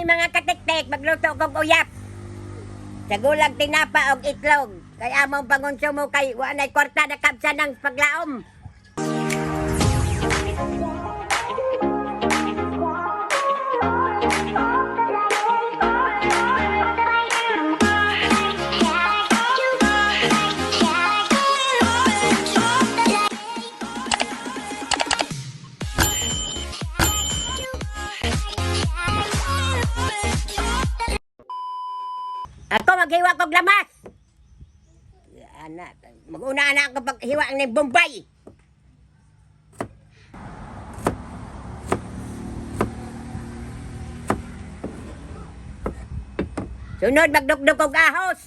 Kani mga katiktik, magluto kong uyap. Sa gulang tinapa o itlog. Kaya among pangonsumo kay wanay kwarta na kapsa ng paglaom. Ako maghiwa kog lamas. Anak, mag-una na ako paghiwa ng Bombay. Sunod magdugdug og ahos.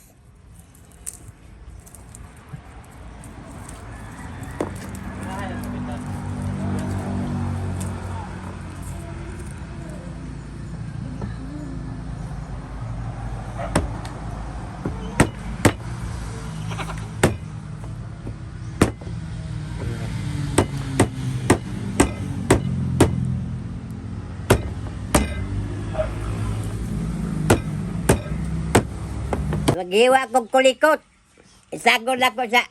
Maghiwa kog kulikot. Isagol ako sa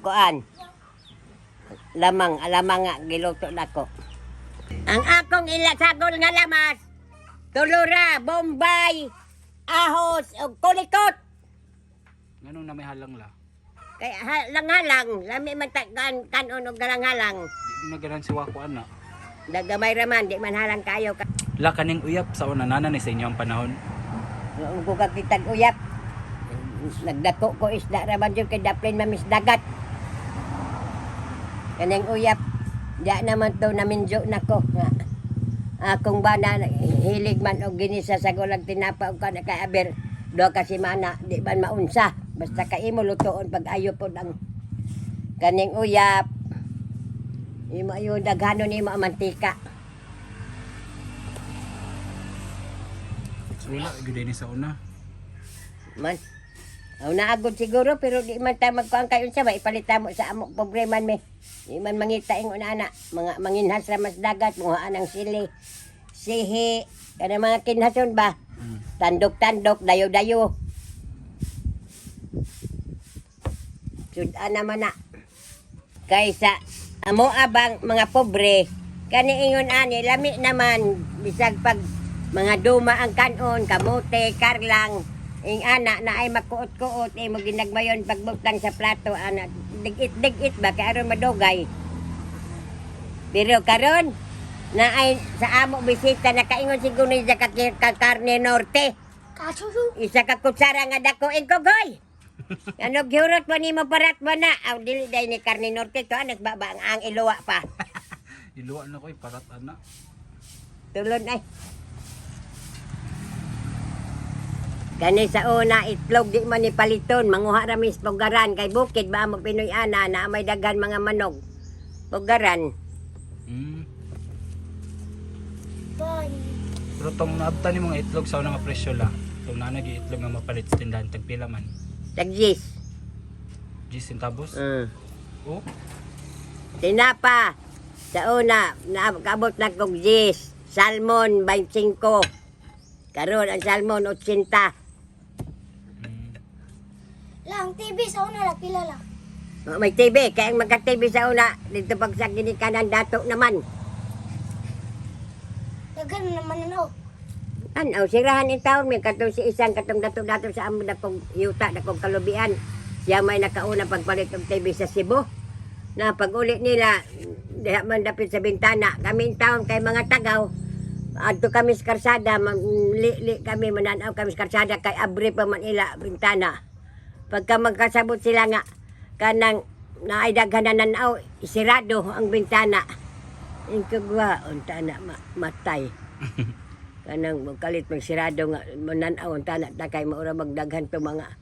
kuan. Alamang nga giluto nako. Ang akong ilasagol nga lamas, tulura, Bombay, ahos ug kulikot. Nganong na may halang la? Kay halang-halang, lami man kanon og galang-halang. Di nagaran si Wako ana. Dagamay raman, di man halang kayo. La kaning uyap sa una nana ni sa inyo ang panahon. Noong ko kakitag uyap, nagdako ko isda raman yun kay daplin mamis dagat. Kanang uyap, di naman to naminjo nako. Akong bana, hilig man o ginisa sa gulang tinapa o ka nakaaber. Do kasi mana, di man maunsa. Basta kaimo lutoon pag ayo po ang kaning uyap. Imo yung daghanon imo ang mantika. Wala, gud ni sa una. Man. Aw naagod siguro pero di man ta magkuan kayo sa maipalita mo sa amo problema me. Di man mangita ing una mga manginhas ra mas dagat mga anang sili. Sihi kana mga kinhason ba. Tandok-tandok dayo-dayo. Sudan naman na. Kaysa amo abang mga pobre kani ingon ani lami naman bisag pag mga duma ang kanon, kamote, karlang, ing ana na ay makuot-kuot, ay mo ginagmayon pagbutang sa plato, ana, digit-digit ba, kaya aron madugay. Pero karon na ay sa amo bisita, nakaingon siguro sa karne norte. Isa ka kutsara nga dako, kogoy. Ano, gihurot mo ni mo parat mo na. Aw, dili day ni karne norte, to anak ba ang iluwa pa. Iluwa na ko parat ana. Tulon ay. Kani sa una itlog di man ni paliton, manguha ra mis pugaran kay bukid ba mo Pinoy ana na may daghan mga manog. Pugaran. Pero tong naabtan ni mga itlog sa una nga presyo la. Tong nanagi itlog nga mapalit sa tindahan tagpila man. Tagjis. 10 centavos. Oh. Tinapa. Sa una naabot na kog 10. Salmon 25. Karon ang salmon 80. Lang, TV sa una lang, pila lang. May TV, kaya magka-TV sa una, dito pag sa ginikanan dato naman. Dagan naman ano. Anaw, sirahan in taon, may katong si isang katong dato-dato sa amo na kong yuta, na kong kalubian. Siya may nakauna pagpalit ng TV sa Cebu. Na pag ulit nila, diha man dapit sa bintana, kami in taon kay mga tagaw. Adto kami sa karsada, li kami, mananaw kami sa karsada, kay abre pa man ila bintana. Pagka magkasabot sila nga, kanang naidaghan na nanaw, isirado ang bintana. Yung kagwa, unta na matay. Kanang magkalit magsirado nga, mananaw, unta na takay maura magdaghan to mga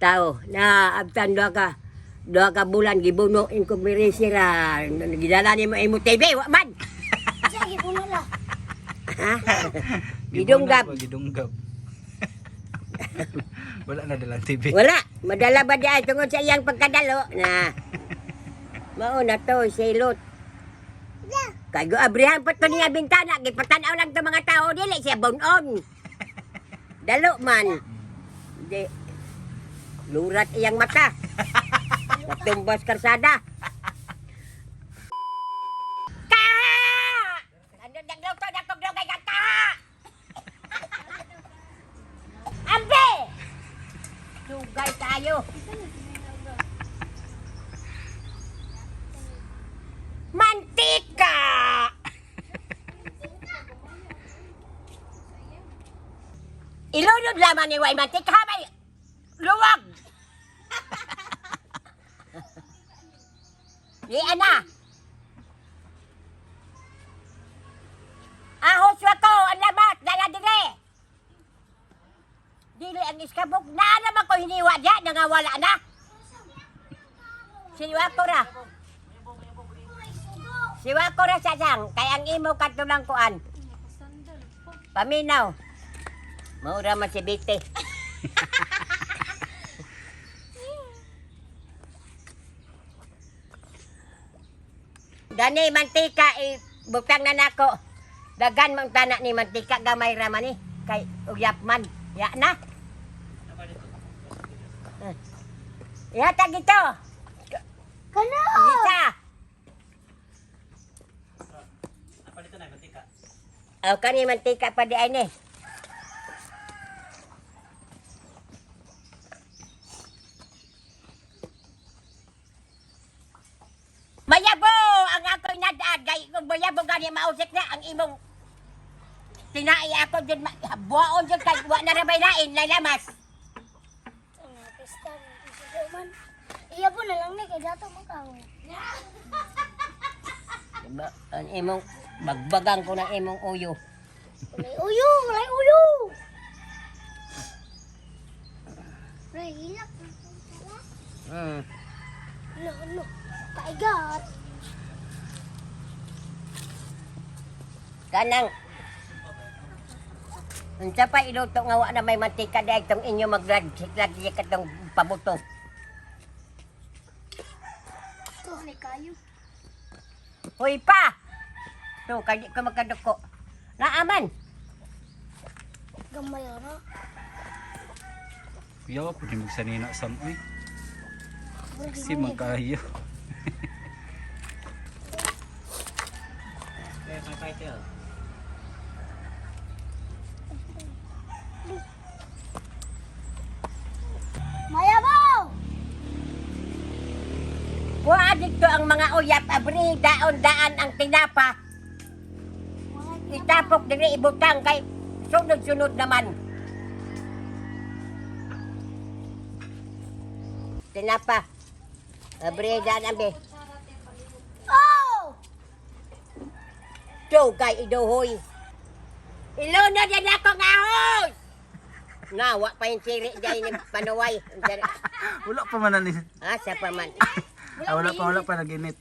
tao. Na abtan doa ka bulan, gibuno, yung kumirisira, gidala ni mo imo TV, waman! Sige, puno lang. Ha? Gidunggab. Gidunggab. Wala na dalang TV. Wala. Madala ba diyan tungod sa iyang pagkadalo na mauna to, silot. Yeah. Kay abrihan pa to niya bintana, gipatanaw lang to mga tao dili siya bunon. Dalo man. Di lurat iyang mata. Natumbas karsada. Ka! Ano nagluto na kong lugay ka ka? Ambe! Lugay tayo. Mantika! Ilunod lamang ni Way Mantika may luwag! Di ana! Ahos wako ang lamat dala dire! Dili ang iskabog na naman ko hiniwa diya nangawala na! Siwa ko ra! Siwa ko ra sasang, kay ang imo katulang kuan. Paminaw. Maura man si Bite. Gani mantika butang na nako. Dagan mang tanak ni mantika gamay ra man ni kay uyap man. Ya na. Ya ta gito. Kana! Isa. Oh, kani mantika pa di ay ni. Mayabo ang ako'y nadaan kay kung mayabo gani mausik na ang imong tinai ako dyan buwaon dyan kay wa na rabay lain lalamas. Ang pista man. Iya po na lang ni kay dato makaw. Diba, ang imong bagbagang ko ng imong uyo. Ulay uyo! Ulay uyo! Ulay hilak. Ano? Kaigat. Kanang unsa pa iluto nga wa na may mantika dahil itong inyo maglagsi katong pabuto. Ito, ni kayo. Hoy pa! To, kadi ko magkaduko. Naaman! Gamay ara. Kuya, pwede magsanina sa mo eh. Kasi magkayo. Mayabaw! Kuha dito ang mga uyap, abri, daon-daan ang tinapa. Itapok diri ibutang kay sunod-sunod naman. Tinapa. Abri, daan ambi. Oh! So, kay idohoy. Ilunod yan ako ng ahos! Nawa pa yung siri dahil ni panuway. Wala pa man na Asa pa man. wala pa naginit.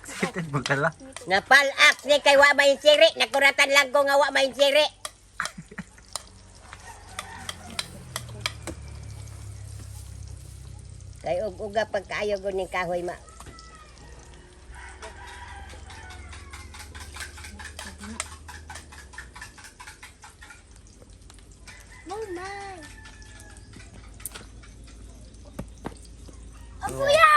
Excited mo ka la? Napalak ni kay wa may siri. Nakuratan lang ko nga wa may siri. Kay uga pagkaayo ko ni kahoy ma. Mamay! Ang kuya!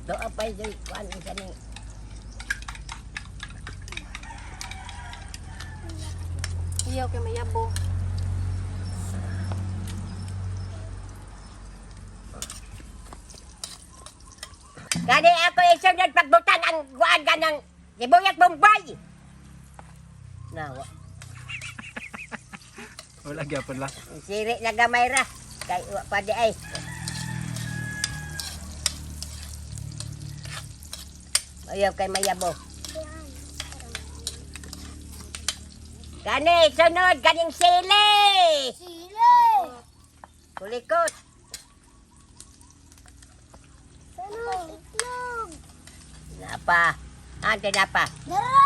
Doa pa yung kuan isa ni. Iyaw kay mayabo. Gani ako isunod pagbutang ang kuan ka ng sibuyas Bombay. Nawa. Wala gyapon la. Siri na gamay ra. Kay wa pa di ay. Ayaw kay mayabo. Kani, sunod, kaning sili! Sile! Kulikot. Sunod, itlog! Napa? Ante napa? Daro!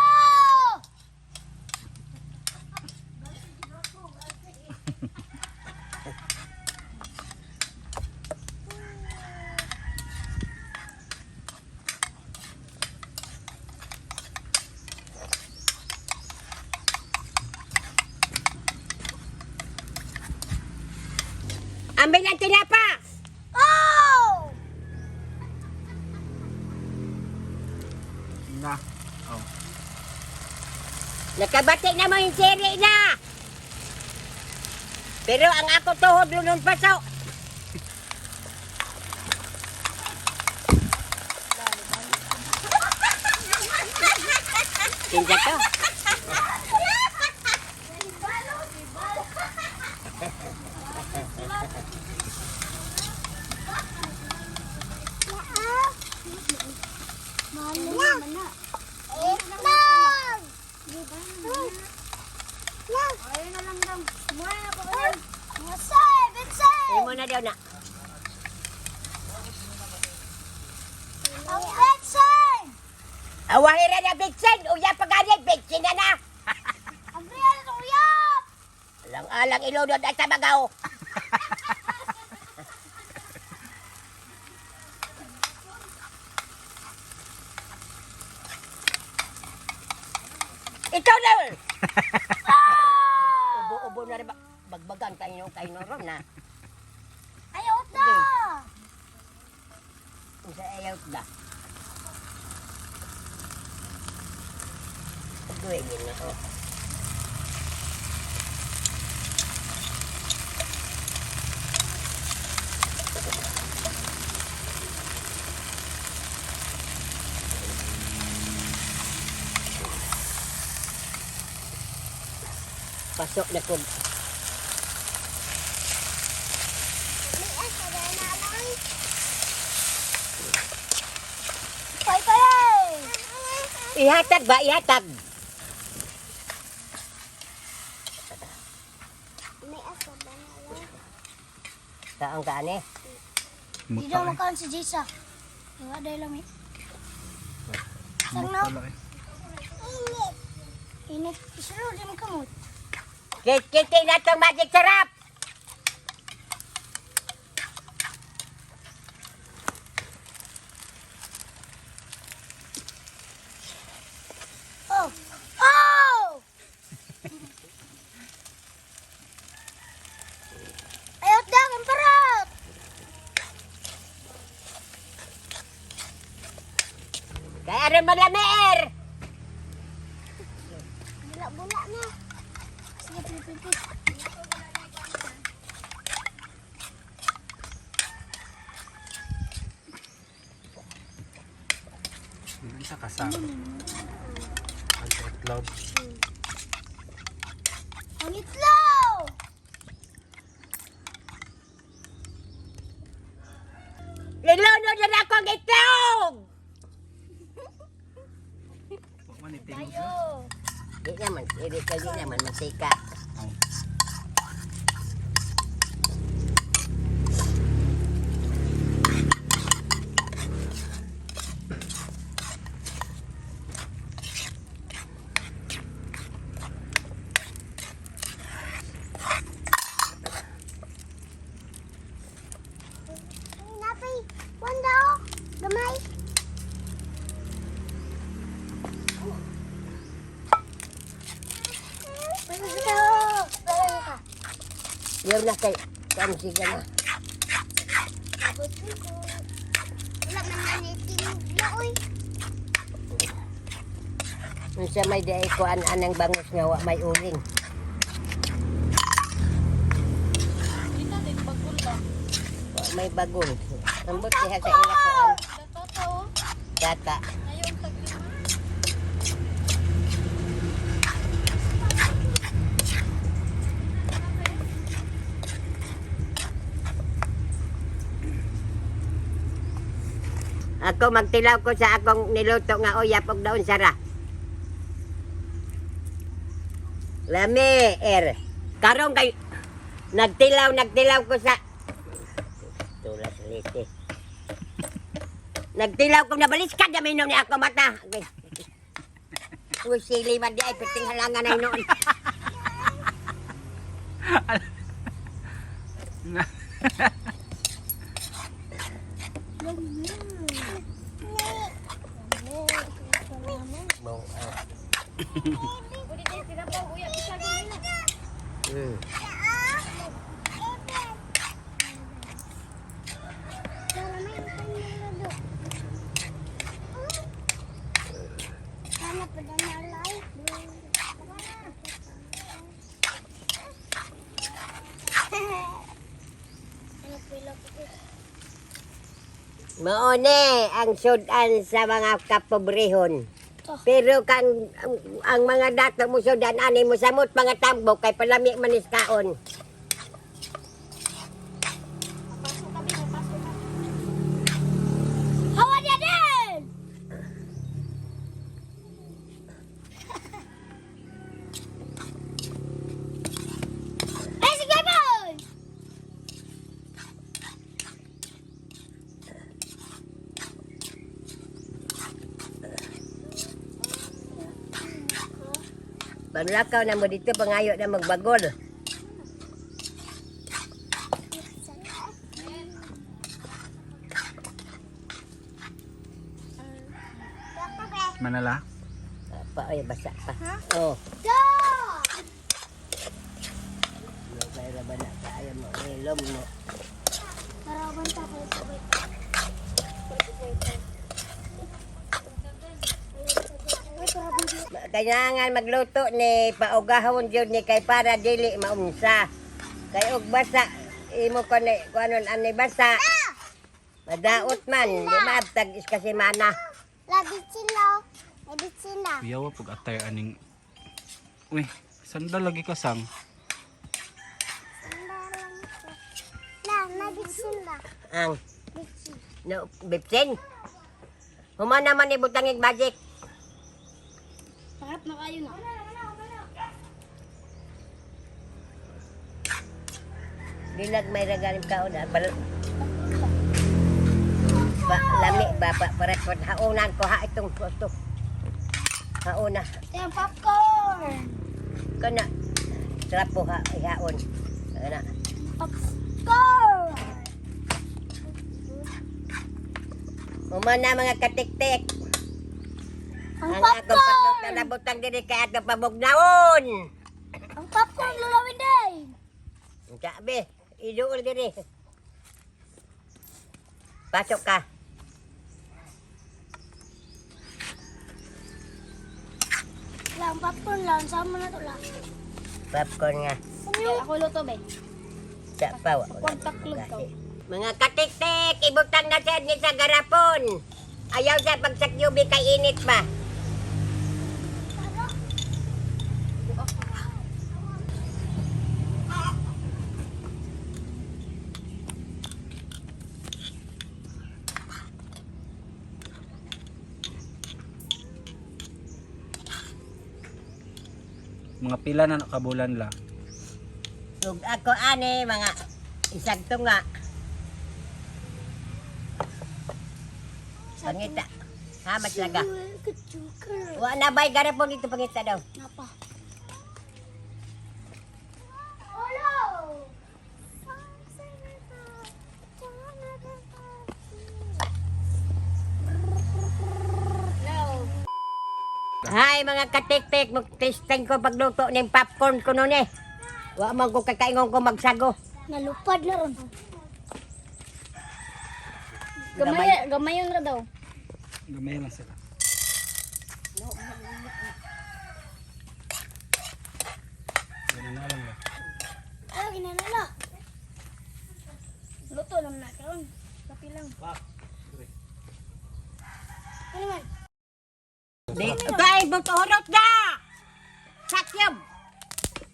Ambil ang tinapa! Oh! Na. Oh. Nakabati na mo yung siri na! Pero ang ako tuhod lunong paso. Kinsa to? Ay mo na daw na. Awahira na bitsin! Uya pa ganyan! Bitsin na na! Alang-alang ilunod at tabagaw! Ito na! Ubo-ubo na rin ba? Bagbagan kayo ron na. Ayaw na! Kung sa ayaw na. Pagawin din na ko. Pasok na ko. Ihatag ba? Ihatag. Saan ka ani? Di daw makaan si Jisa. Wala dahil lang eh. Sang na. Init. Isuro din kamot. Kiti na itong magic sarap. Oh! Oh! Ayaw daw ang parot! Kaya rin malamer. Bula-bula na. Sige, pipipit. Isa kasama. Ang itlog. Ang itlog! Nilunod na ako ang itlog. Tayo! Di naman, di naman masika. Napay! Wanda o! Gamay! Diyaw na kay siga na. Wala man nanitin na oy. Kung siya may di ko anang bangus nga wa may uling. Wa may bagong. Ambot diha sa ila ko ang data. Ako magtilaw ko sa akong niluto nga uyap og daon sara. Lami, Karong kay nagtilaw ko sa tulas liti. Nagtilaw ko nabalis ka daminom ni ako mata. Uy, sili man di ay piting halangan ay noon. Maone ang sudan sa mga kapobrehon. Pero ang mga dato mo sudan ani mo samot mga tambok kay palami manis kaon. Hawa dia din! Eh, sige boy! Panlakaw na mo dito pangayo na magbagol. Manala. Pa ay basa pa. Oh. Da! Kaya ba na kaya mo ilom mo. Tarawan ta ko sabay. Kailangan magluto ni paugahon jud ni kay para dili maunsa. Kay og basa imo ko ni kuanon ani basa. Madaot man, di maabtag is kasi mana. Labit sila. Labit sila. Kuyawa pag atay aning. Uy, sandal lagi kasang. Labit sila. Ang no bipsin. Human naman ibutangig magic. Pangat na kayo na. Dilag may ragalim kaon lami ba para ko haunan ko ha itong to. Hauna Yung popcorn. kana trapo ha ihaon. Kana Popcorn. human na mga katiktik. Ang Ang akong popcorn. patok na nabutang diri kay ato pabugnaon. Ang popcorn lulawin din. Sabi, iduol diri. Pasok ka. Lang popcorn lang sama na to lang. Popcorn nga. Ako luto ba? Sa pawa. Huwag taklog ka. Mga katiktik, ibutang na siya ni sa garapon. Ayaw sa pagsakyubi kay init ba? Mga pila na nakabulan la. Ug ako ani mga isang tunga. Pangita. Hamat laga. Wa na bay garapon dito pangita daw. Napa? Hello! Hi mga katiktik, mag-testing ko pagluto ng popcorn ko nun eh. Wa man ko kakaingon ko magsago. Nalupad na ron. Gamay. Gamayon na daw. Gamay lang sila. Ganun na lang la. Ayaw, ginanala. Luto naman na karon. Kapi lang. Ano man? Di, kay butuhorot na! Sakyam!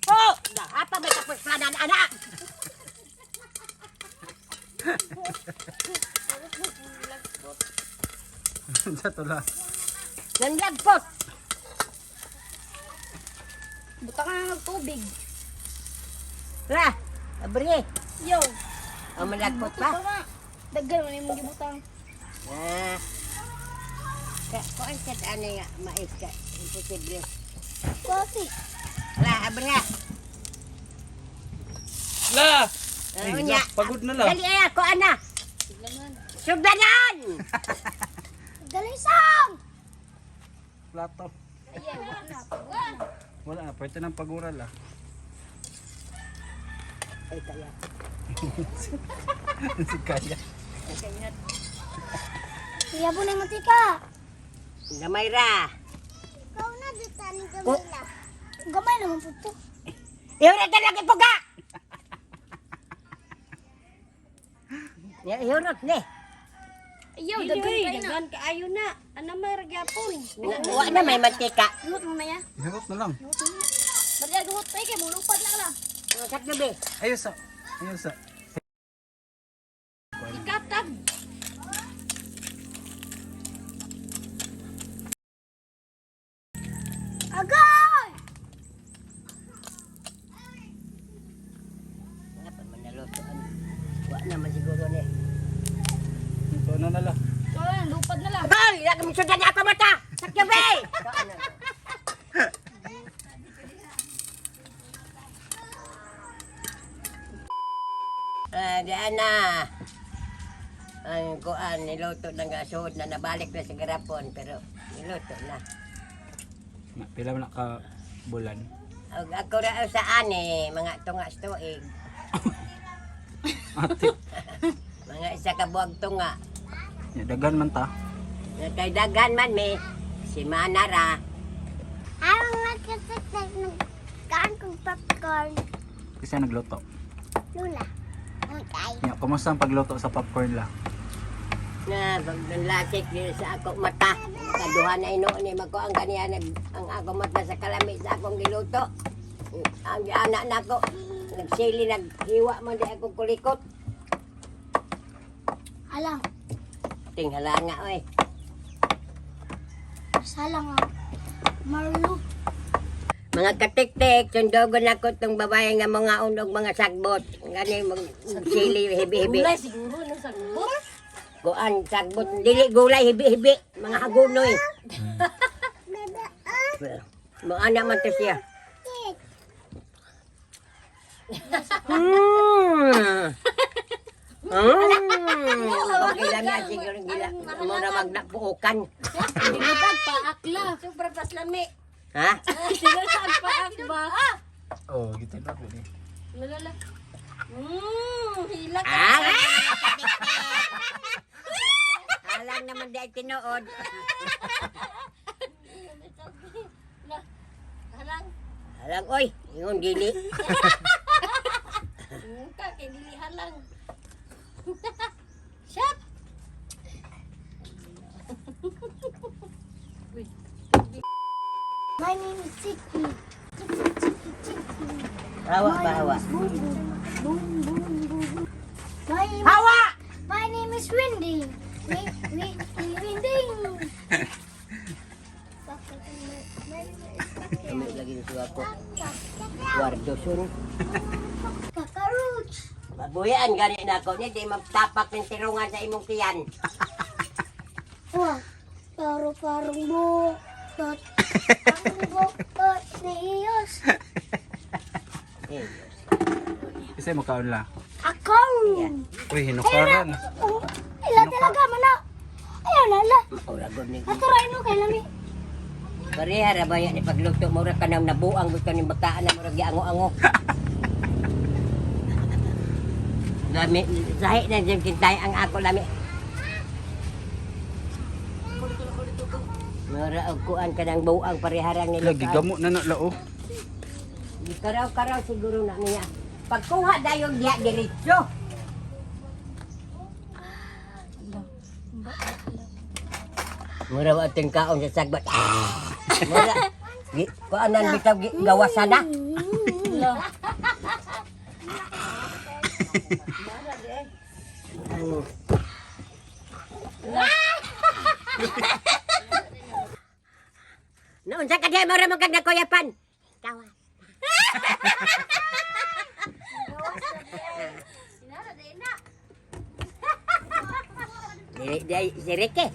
Oh! Apa may tapos planan, anak? Sa tula. Nanlagpot! Buta ka na ng tubig. Ra! Abri! Yo! O malagpot pa? Daggan mo na yung gibutang. Ah. Kung kat ano nga, mais ka. Imposible. Kosi. Ra, abri ha! La! Ay, Ay, unya. la, pagod na la. Dali ay ako, ana! Sugdanan! Dalisang! Plato. Ayaw, wala na. Wala na, pwede ng pagural la. Ay, kaya. Si Kaya. Iya po na yung matika. Gamay ra. Ikaw na, dito ni Oh. Gamila. Gamay naman po ito. Iyon na talaga puga! Ihurot ni. Ayaw, Dili, daghan oy, kayo na. daghan kaayo na. Ana may ragyapon. Wa na may mantika. Luto mo na ya. Hirot na lang. Dali agawot tayo kay mulupad na lang. Sak gabi. Ayos sa. Ayos sa. Ikatag. Agay! Nga pa man nalutoan. Wa naman siguro ni. Ito na lang. So, yan, lupad na lang. Tol, lagi mo sudan ako mata. Sak gabi. Diyan na. Ang kuan, niluto ng gasod na nabalik na sa garapon, pero niluto na. Pila man ka bulan. Ug ako ra sa ani, mga tungas tuig. Ate. Mga isa ka buwag tunga. Ya, dagan man ta. Kay daghan man mi, si Manara. Ayaw nagkasaksak ng kaan kong popcorn. Kasi nagluto. Lula. Okay. Ya, kumusta ang pagluto sa popcorn la? Na pag nanlasik din sa ako mata. Kaduha na ino ni magko ang kaniya ang ako mata sa kalami sa akong giluto. Ang anak nako nagsili naghiwa man di ako kulikot. Alam, Tinghala nga oy. salang nga. Marlo. Mga katik-tik, sundogon ako tong babae nga mga unog mga sagbot. Gani magsili hibi-hibi. Gulay siguro ng sagbot. Kuan sagbot dili gulay hibi-hibi, mga hagunoy. Mga anak man to siya. Okay lang yan, siguro gila. Muna magnapuukan. Dinutag pa akla. Sobra pas lami. Ha? Dinutag pa akba. Oh, gitu na po ni. Lalala. Hila ka. Ah! Alang naman dahil tinood. Halang. Alang, oy, yung dili. Ka kay dili halang. Shut. My name is Chicky. Hawa ba, hawa? Boom, boom. Boom, boom, boom. Hawa! My name is Windy. Windy. Kami lagi nito ako. Wardo sun. Kakaruch. Mabuyan, gani na ako. Hindi magtapak ng tirungan sa imong tiyan. Wah, parang buhok. Parang buhok ni Iyos. Kasi mo kaon la. Ako. Uy, hinukaran. Oh, ila talaga mana. Ayan ala. Uragon ni. Aturain mo kay lami. Pareha ra ba yan ipagluto mo ra ka nang nabuang gusto ni bataan na murag ango-ango. Lami, sahi na dyan kintay ang ako lami. Mura og kuan ka nang buang pareharang nila. Lagi gamo na na lao. Karaw-karaw siguro na niya. Pagkuha dayon diha diretso. Mura wa ating kaon sa sagbat. Mura. Kuanan bitaw gawasan na. Noon sa kadya mura maganda kuyapan. Tawa. Dili si Ricky.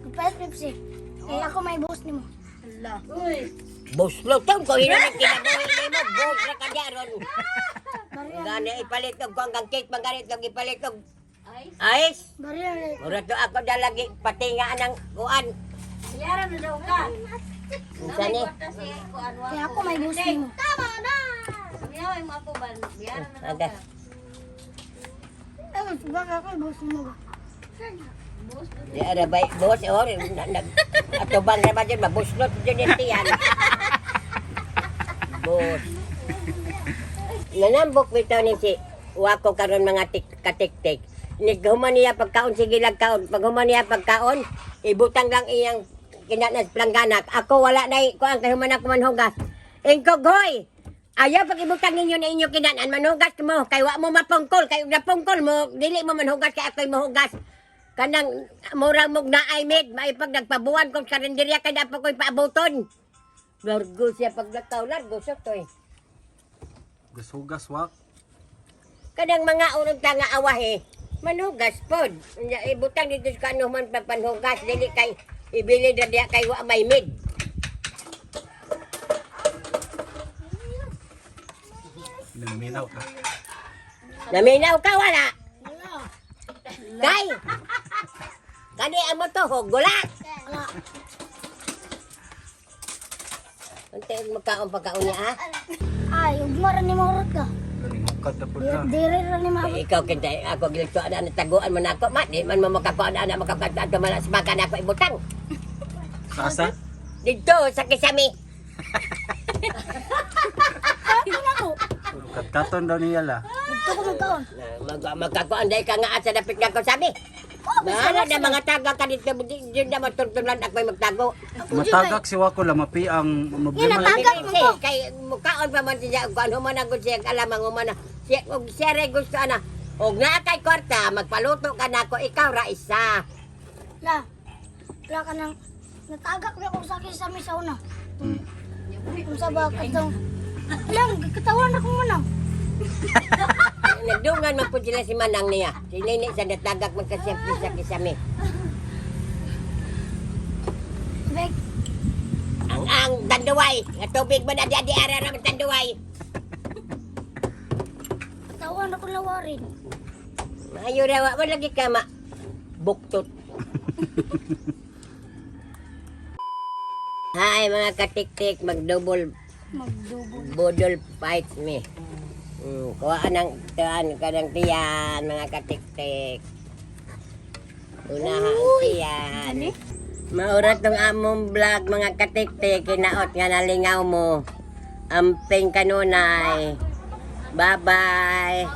Kapal Pepsi. Eh ako may boss nimo. Hala. Uy. Boss lo tong ko ina kinabuhi nimo boss ra ka diaron. Gani ipalit og kuang cake manggarit og ipalit og ice. Bari Mura to ako dalagi patingaan ng kuan. Yaran na daw ka. Unsa ni? kaya ako may boss nimo. Tama na. Sabihan mo ako ba? Yaran na daw Aga. ka. Eh, baka ako may boss nimo ba? Di ada baik bos or nag atubang ra ba dyan mabuslot dyan yung tiyan. Bus. Nanambok bitaw ni si wako karon mga katik-tik. Ni human niya pagkaon sige lang kaon. Pag human niya pagkaon, ibutang lang iyang kinanas plangganak. Ako wala na kuan kay human ako manhugas. Engko goy. Ayaw pag ibutang ninyo na inyo kinanan manhugas mo kay wa mo mapungkol kay napungkol mo dili mo manhugas kay ako'y mahugas. Kanang murang mog naay med maipag nagpabuwan kung karinderya kay dapat ko'y paabuton. Largo siya pag nagtaw largo sa to eh. Gasugas wak. Kadang mga urang nga awahe, manugas pod. Ibutang dito sa ano man papanhugas, dili kay ibili na diya kay wa may mid. Naminaw ka. Naminaw ka wala? Kay! Kani ang mo to, hugula! Antay magkaon pagkaon niya ha? Ay, ugmara ni Morot ka. Galing hukad na po na. Diri ra ni Mabot. Ikaw kintay, ako gilito na taguan mo na ako, mat. Di man mo makakuan na makapagkaan ka malas baka na ako ibutang. Sa asa? Dito, sa kisami. Kat-katon daw niya la. Dito ko magkaon. Magkakuan dahil ka nga at sa dapit nga ko sabi. Bahala na mga taga ka dito, yun na matultulan ako'y magtago. Matagak si wako la mapi ang problema. Yan, Tagak mo Kasi, ko. kay mukhaon pa man siya, kung ano man ang siya, alamang umana. Siya rin gusto na, og na kay kwarta, magpaluto ka na ako, ikaw ra isa. La. La ka nang natagak na ko sa akin sa misa una. Kung sa ba katong lang katawan ako mo na. Nagdungan man po sila si Manang niya. Si Nini sa natagak magkasiyempre sa kisame. Bek, Ang tanduway, nga tubig mo na di ara naman tanduway. katawan ako lawarin. Ayaw rawa, wala lagi ka ma. Buktot. Hi mga katik-tik, mag-double Magdubo. bodol fight me. Kuhaan ng kanang tiyan, mga katik-tik. Unahan tiyan. Maurat tong among vlog, mga katik-tik. Kinaot nga nalingaw mo. Amping kanunay. Bye-bye.